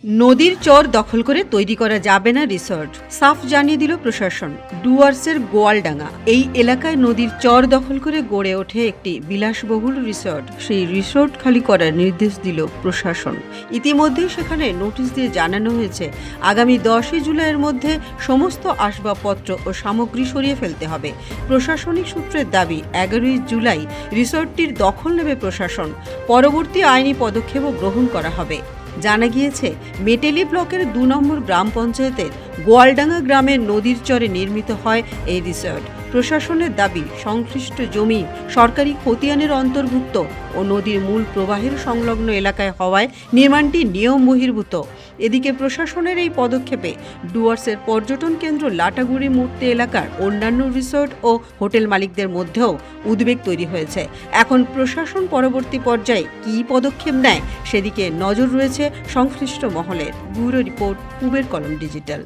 নদীর চর দখল করে তৈরি করা যাবে না রিসর্ট, সাফ জানিয়ে দিল প্রশাসন। ডুয়ার্সের গোয়ালডাঙ্গা এই এলাকায় নদীর চর দখল করে গড়ে ওঠে একটি বিলাসবহুল রিসর্ট। সেই রিসর্ট খালি করার নির্দেশ দিল প্রশাসন। ইতিমধ্যে সেখানে নোটিশ দিয়ে জানানো হয়েছে আগামী 10 জুলাইয়ের মধ্যে সমস্ত আসবাবপত্র ও সামগ্রী সরিয়ে ফেলতে হবে। প্রশাসনিক সূত্রের দাবি 11 জুলাই রিসর্টটির দখল নেবে প্রশাসন। পরবর্তী আইনি পদক্ষেপও গ্রহণ করা হবে। জানা গিয়েছে মেটেলি ব্লকের 2 নম্বর গ্রাম পঞ্চায়েতের গোয়ালডাঙ্গা গ্রামের নদীর চরে নির্মিত হয় এই রিসর্ট। প্রশাসনের দাবি সংশ্লিষ্ট জমি সরকারি খতিয়ানের অন্তর্ভুক্ত ও নদীর মূল প্রবাহের সংলগ্ন এলাকায় হওয়ায় নির্মাণটি নিয়ম বহির্ভূত। এদিকে প্রশাসনের এই পদক্ষেপে ডুয়ার্সের পর্যটন কেন্দ্র লাটাগুড়ি মূর্তি এলাকার অন্যান্য রিসর্ট ও হোটেল মালিকদের মধ্যেও উদ্বেগ তৈরি হয়েছে। এখন প্রশাসন পরবর্তী পর্যায়ে কী পদক্ষেপ নেয় সেদিকে নজর রয়েছে সংশ্লিষ্ট মহলের। ব্যুরো রিপোর্ট, পূবের কলম ডিজিটাল।